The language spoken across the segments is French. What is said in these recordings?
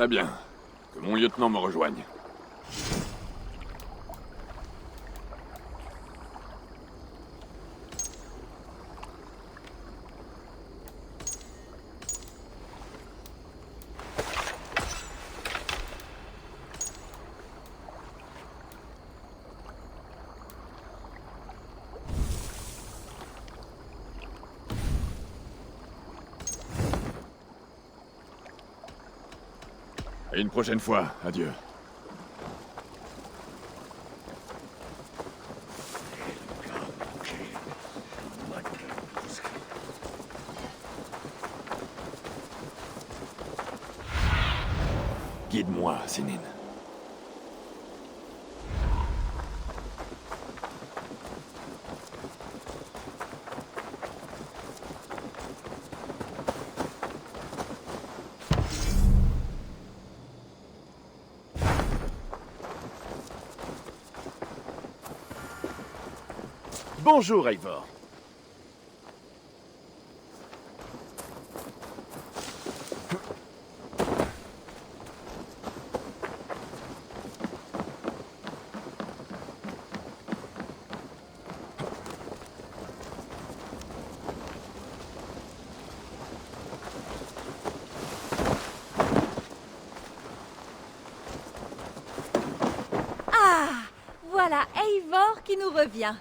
Très bien. Que mon lieutenant me rejoigne. Et une prochaine fois, adieu. Guide-moi, Sénine. Bonjour, Eivor. Ah, voilà Eivor qui nous revient.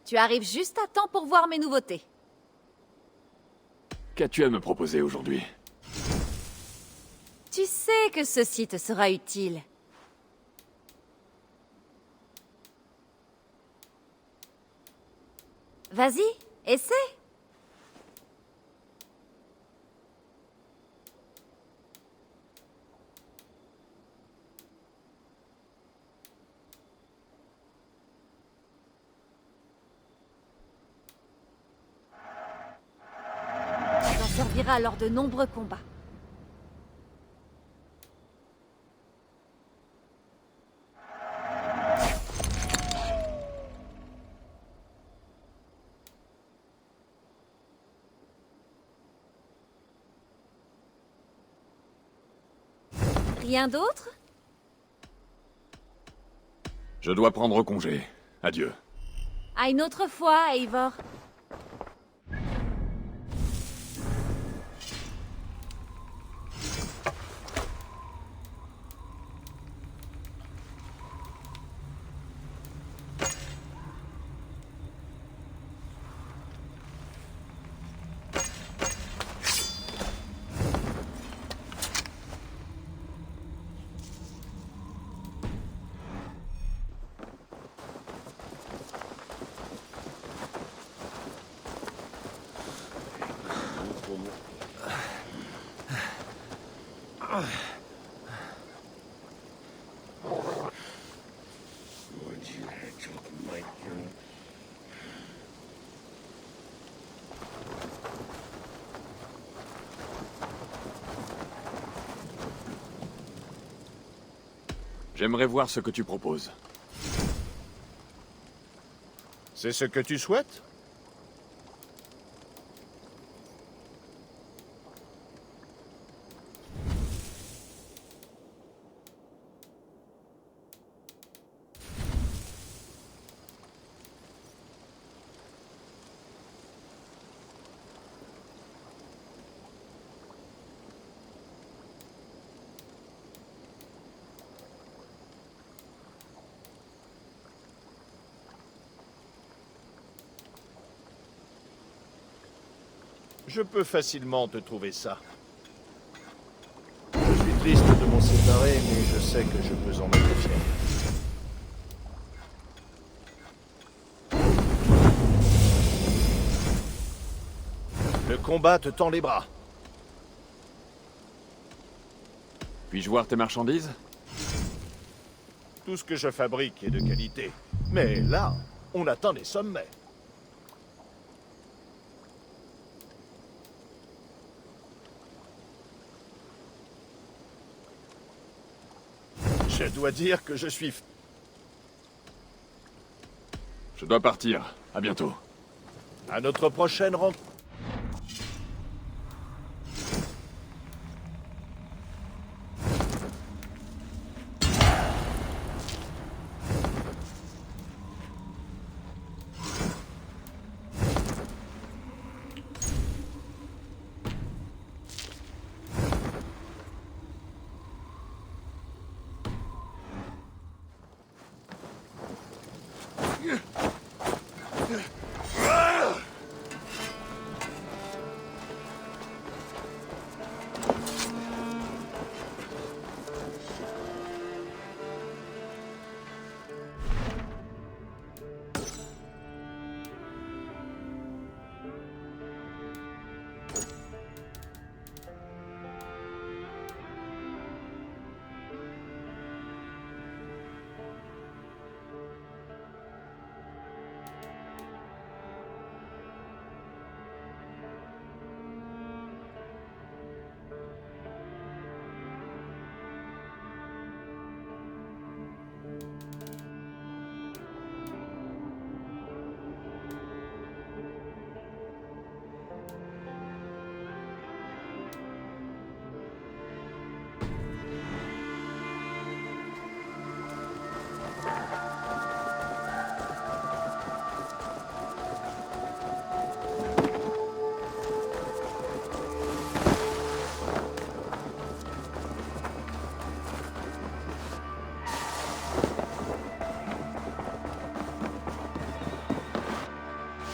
Tu arrives juste à temps pour voir mes nouveautés. Qu'as-tu à me proposer aujourd'hui? Tu sais que ceci te sera utile. Vas-y, essaie. Ça servira lors de nombreux combats. Rien d'autre? Je dois prendre congé. Adieu. À une autre fois, Eivor. J'aimerais voir ce que tu proposes. C'est ce que tu souhaites? Je peux facilement te trouver ça. Je suis triste de m'en séparer, mais je sais que je peux en être fier. Le combat te tend les bras. Puis-je voir tes marchandises? Tout ce que je fabrique est de qualité. Mais là, on atteint les sommets. Je dois dire que je suis... Je dois partir. À bientôt. À notre prochaine rencontre.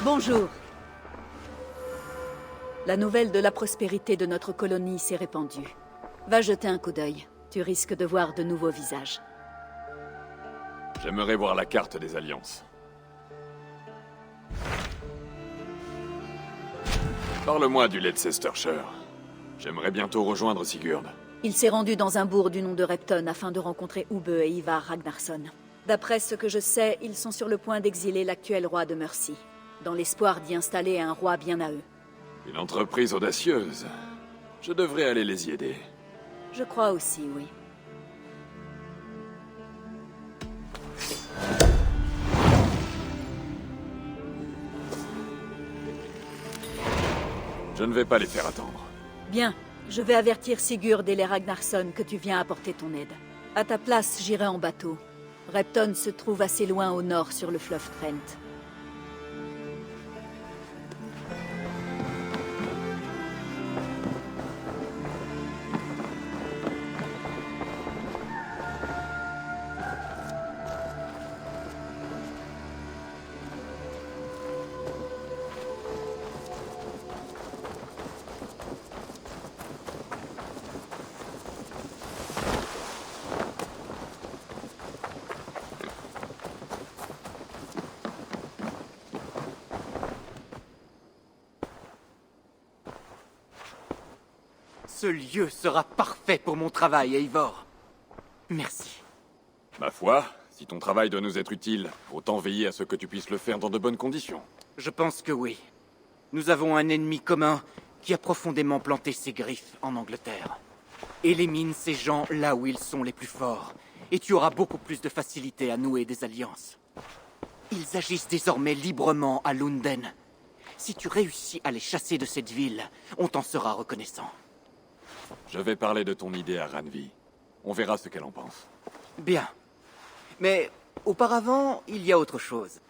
Bonjour. La nouvelle de la prospérité de notre colonie s'est répandue. Va jeter un coup d'œil. Tu risques de voir de nouveaux visages. J'aimerais voir la carte des alliances. Parle-moi du Leicestershire. J'aimerais bientôt rejoindre Sigurd. Il s'est rendu dans un bourg du nom de Repton afin de rencontrer Ubbe et Ivar Ragnarsson. D'après ce que je sais, ils sont sur le point d'exiler l'actuel roi de Mercie, dans l'espoir d'y installer un roi bien à eux. Une entreprise audacieuse. Je devrais aller les y aider. Je crois aussi, oui. Je ne vais pas les faire attendre. Bien, je vais avertir Sigurd et les Ragnarsson que tu viens apporter ton aide. À ta place, j'irai en bateau. Repton se trouve assez loin au nord sur le fleuve Trent. Ce lieu sera parfait pour mon travail, Eivor. Merci. Ma foi, si ton travail doit nous être utile, autant veiller à ce que tu puisses le faire dans de bonnes conditions. Je pense que oui. Nous avons un ennemi commun qui a profondément planté ses griffes en Angleterre. Élimine ces gens là où ils sont les plus forts, et tu auras beaucoup plus de facilité à nouer des alliances. Ils agissent désormais librement à Lunden. Si tu réussis à les chasser de cette ville, on t'en sera reconnaissant. Je vais parler de ton idée à Randvi. On verra ce qu'elle en pense. Bien. Mais auparavant, il y a autre chose.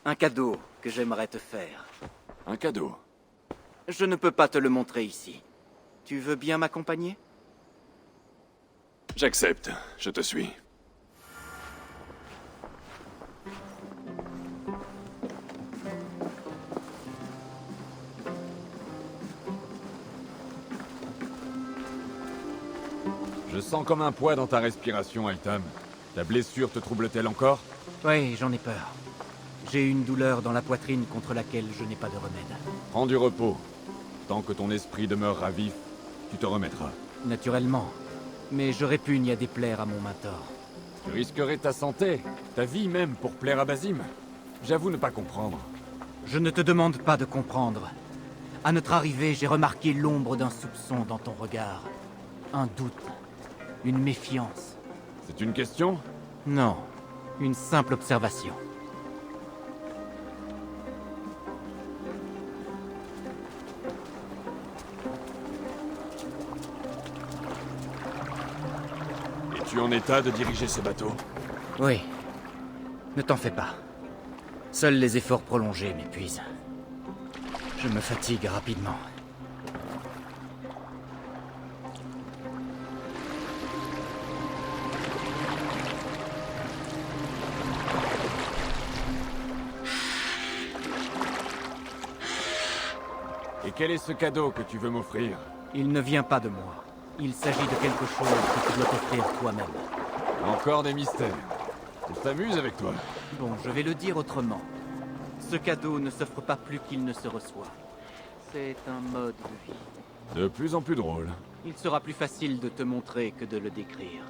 Un cadeau que j'aimerais te faire. Un cadeau. Je ne peux pas te le montrer ici. Tu veux bien m'accompagner? J'accepte. Je te suis. Je sens comme un poids dans ta respiration, Altam. Ta blessure te trouble-t-elle encore? Oui, j'en ai peur. J'ai une douleur dans la poitrine contre laquelle je n'ai pas de remède. Prends du repos. Tant que ton esprit demeurera vif, tu te remettras. Naturellement. Mais je répugne à déplaire à mon mentor. Tu risquerais ta santé, ta vie même, pour plaire à Basim. J'avoue ne pas comprendre. Je ne te demande pas de comprendre. À notre arrivée, j'ai remarqué l'ombre d'un soupçon dans ton regard. Un doute. Une méfiance. C'est une question? Non. Une simple observation. Es-tu en état de diriger ce bateau? Oui. Ne t'en fais pas. Seuls les efforts prolongés m'épuisent. Je me fatigue rapidement. Et quel est ce cadeau que tu veux m'offrir? Il ne vient pas de moi. Il s'agit de quelque chose que tu dois t'offrir toi-même. Encore des mystères. On s'amuse avec toi. Bon, je vais le dire autrement. Ce cadeau ne s'offre pas plus qu'il ne se reçoit. C'est un mode de vie. De plus en plus drôle. Il sera plus facile de te montrer que de le décrire.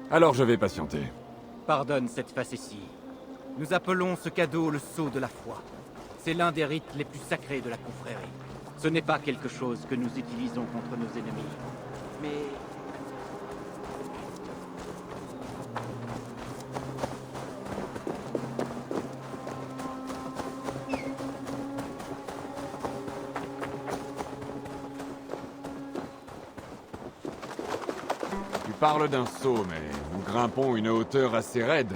Alors je vais patienter. Pardonne cette facétie. Nous appelons ce cadeau le sceau de la foi. C'est l'un des rites les plus sacrés de la confrérie. Ce n'est pas quelque chose que nous utilisons contre nos ennemis. Mais... Tu parles d'un saut, mais nous grimpons une hauteur assez raide.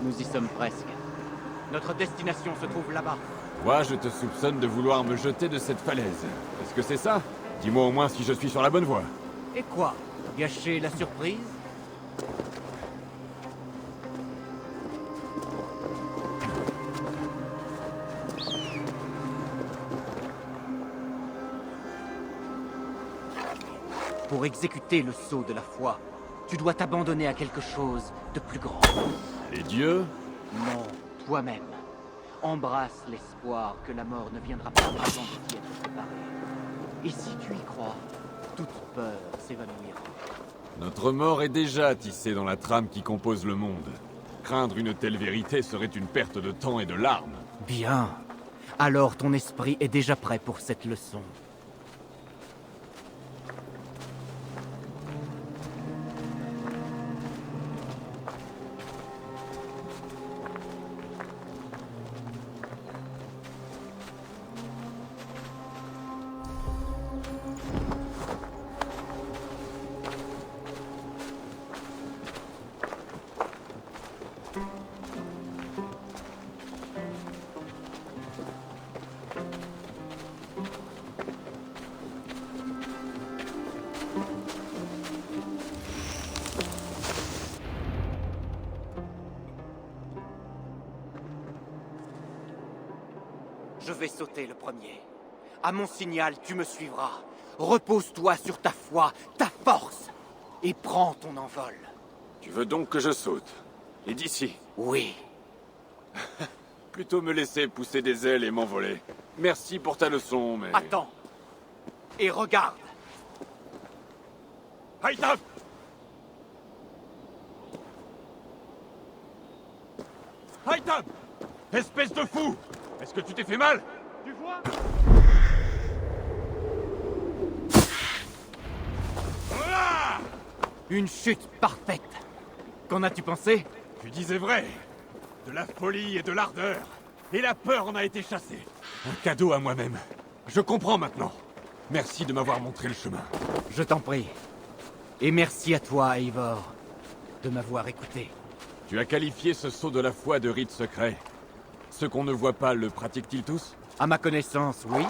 Nous y sommes presque. Notre destination se trouve là-bas. Moi, je te soupçonne de vouloir me jeter de cette falaise. Est-ce que c'est ça? Dis-moi au moins si je suis sur la bonne voie. Et quoi? Gâcher la surprise? Pour exécuter le sceau de la foi, tu dois t'abandonner à quelque chose de plus grand. Les dieux? Non, toi-même. Embrasse l'espoir que la mort ne viendra pas avant de t'y être préparé. Et si tu y crois, toute peur s'évanouira. Notre mort est déjà tissée dans la trame qui compose le monde. Craindre une telle vérité serait une perte de temps et de larmes. Bien. Alors ton esprit est déjà prêt pour cette leçon. Je vais sauter le premier. À mon signal, tu me suivras. Repose-toi sur ta foi, ta force, et prends ton envol. Tu veux donc que je saute? Et d'ici? Oui. Plutôt me laisser pousser des ailes et m'envoler. Merci pour ta leçon, mais... Attends. Et regarde. Haïtam! Haïtam! Espèce de fou! Est-ce que tu t'es fait mal? Tu vois? Une chute parfaite. Qu'en as-tu pensé? Tu disais vrai. De la folie et de l'ardeur. Et la peur en a été chassée. Un cadeau à moi-même. Je comprends maintenant. Merci de m'avoir montré le chemin. Je t'en prie. Et merci à toi, Eivor, de m'avoir écouté. Tu as qualifié ce saut de la foi de rite secret. Ceux qu'on ne voit pas le pratiquent-ils tous? À ma connaissance, oui.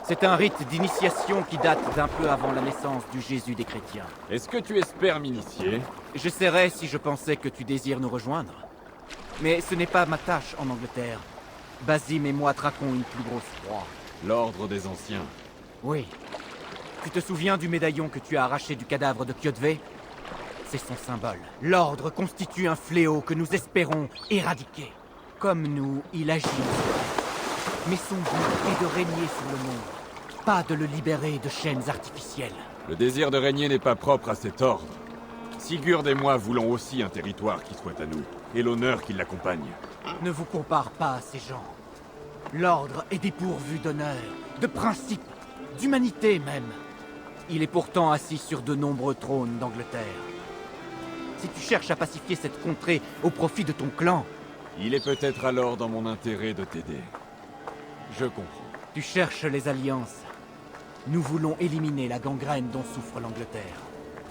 C'est un rite d'initiation qui date d'un peu avant la naissance du Jésus des chrétiens. Est-ce que tu espères m'initier? J'essaierais si je pensais que tu désires nous rejoindre. Mais ce n'est pas ma tâche en Angleterre. Basim et moi traquons une plus grosse proie. L'ordre des anciens. Oui. Tu te souviens du médaillon que tu as arraché du cadavre de Kjotve? C'est son symbole. L'ordre constitue un fléau que nous espérons éradiquer. Comme nous, il agit. Mais son but est de régner sur le monde, pas de le libérer de chaînes artificielles. Le désir de régner n'est pas propre à cet ordre. Sigurd et moi voulons aussi un territoire qui soit à nous, et l'honneur qui l'accompagne. Ne vous compare pas à ces gens. L'ordre est dépourvu d'honneur, de principes, d'humanité même. Il est pourtant assis sur de nombreux trônes d'Angleterre. Si tu cherches à pacifier cette contrée au profit de ton clan, Il est peut-être alors dans mon intérêt de t'aider. Je comprends. tu cherches les alliances. Nous voulons éliminer la gangrène dont souffre l'Angleterre.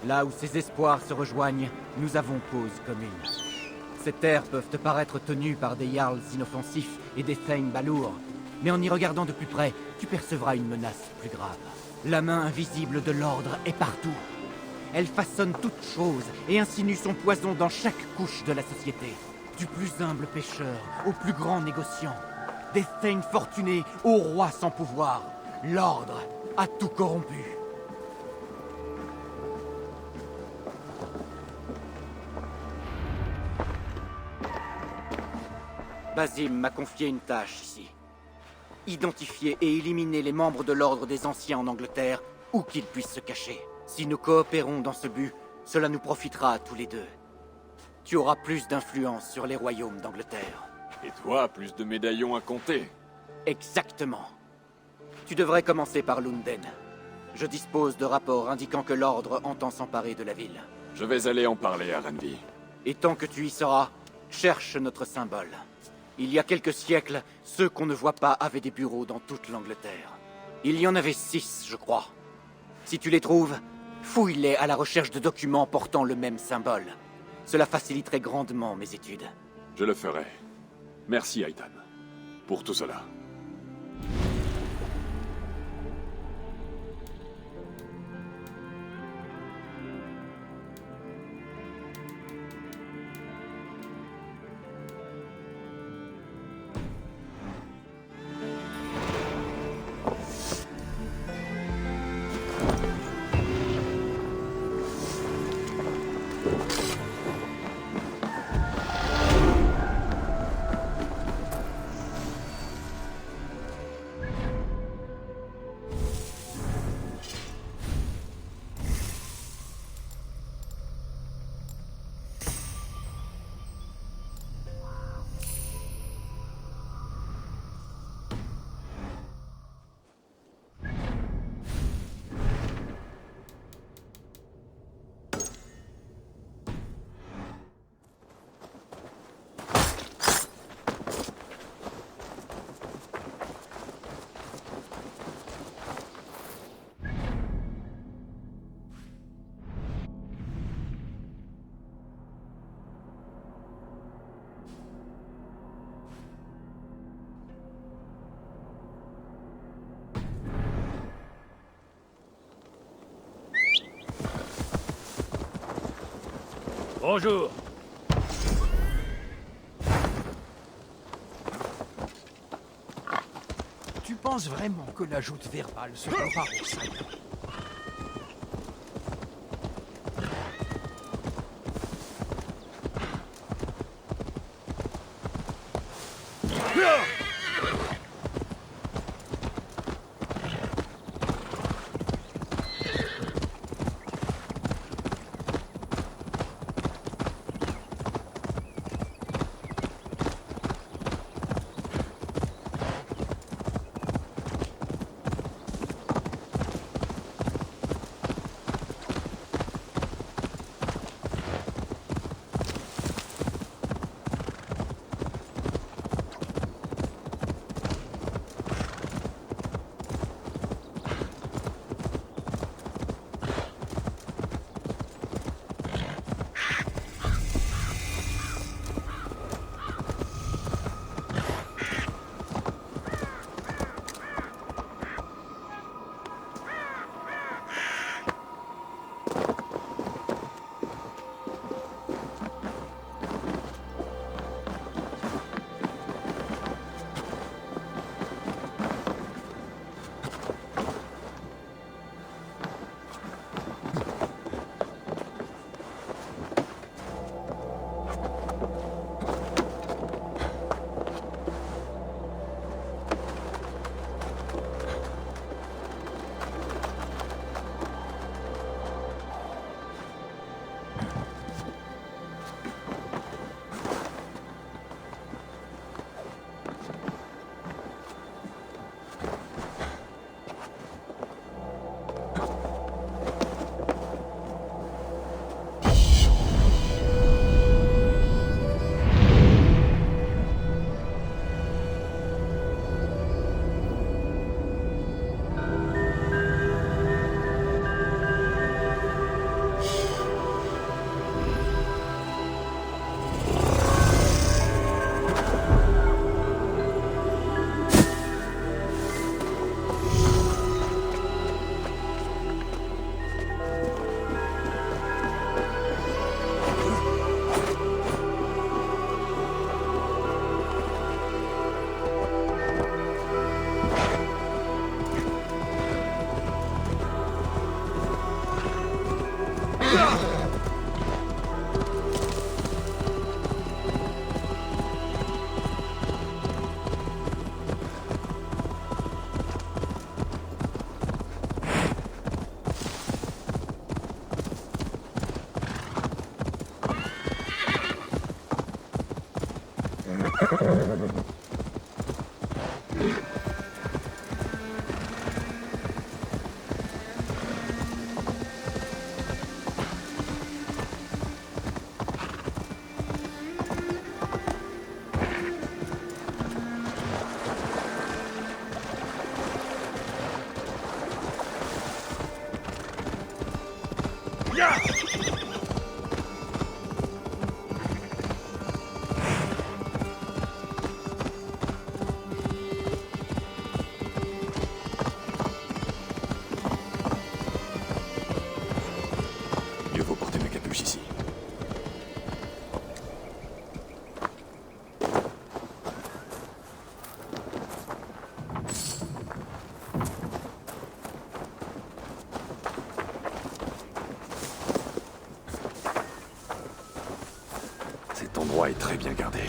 Là où ses espoirs se rejoignent, nous avons cause commune. Ces terres peuvent te paraître tenues par des jarls inoffensifs et des Thane balourd, mais en y regardant de plus près, tu percevras une menace plus grave. La main invisible de l'ordre est partout. Elle façonne toute chose et insinue son poison dans chaque couche de la société. Du plus humble pêcheur au plus grand négociant. Des Thane fortunés aux rois sans pouvoir. L'ordre a tout corrompu. Basim m'a confié une tâche ici. Identifier et éliminer les membres de l'Ordre des Anciens en Angleterre, où qu'ils puissent se cacher. Si nous coopérons dans ce but, cela nous profitera à tous les deux. Tu auras plus d'influence sur les royaumes d'Angleterre. Et toi, plus de médaillons à compter. Exactement. Tu devrais commencer par Lunden. Je dispose de rapports indiquant que l'Ordre entend s'emparer de la ville. Je vais aller en parler à Ranvi. Et tant que tu y seras, cherche notre symbole. Il y a quelques siècles, ceux qu'on ne voit pas avaient des bureaux dans toute l'Angleterre. Il y en avait 6, je crois. Si tu les trouves, fouille-les à la recherche de documents portant le même symbole. Cela faciliterait grandement mes études. Je le ferai. Merci, Aitan, pour tout cela. Bonjour. Tu penses vraiment que la joute verbale se compare au sabre? endroit est très bien gardé.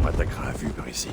On m'attaquera à vue par ici.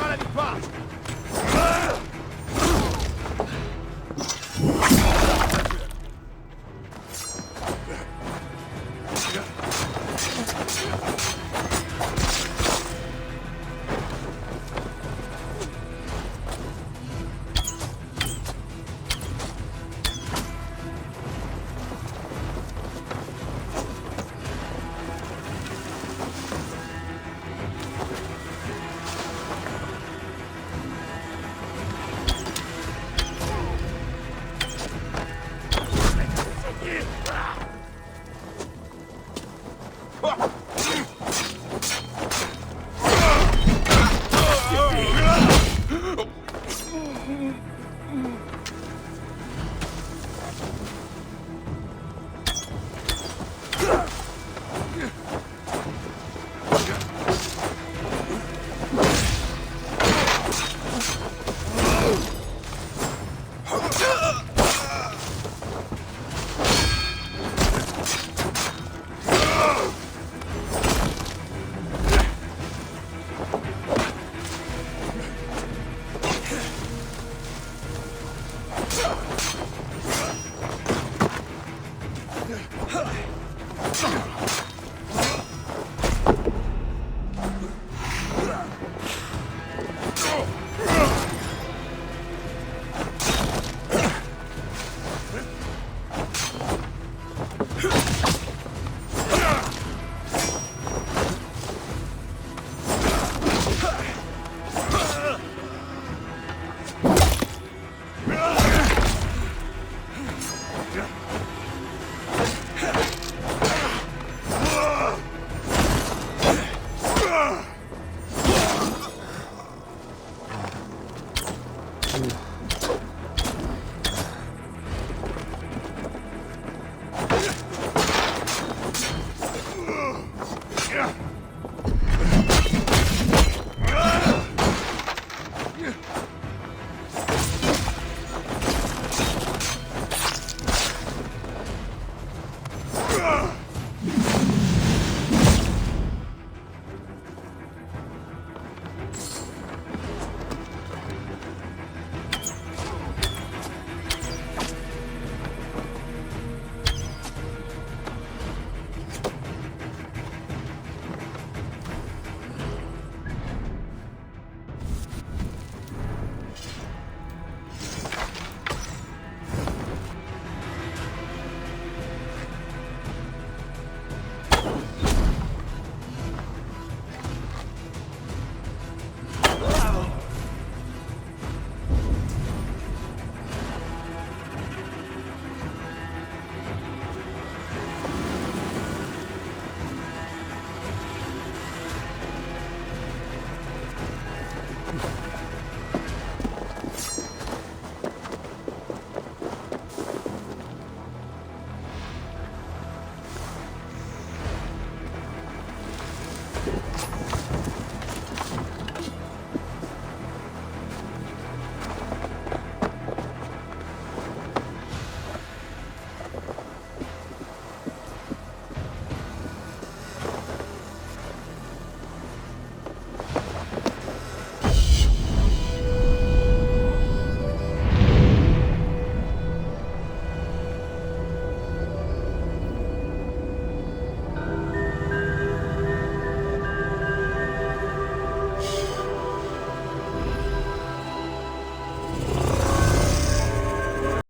la victoire!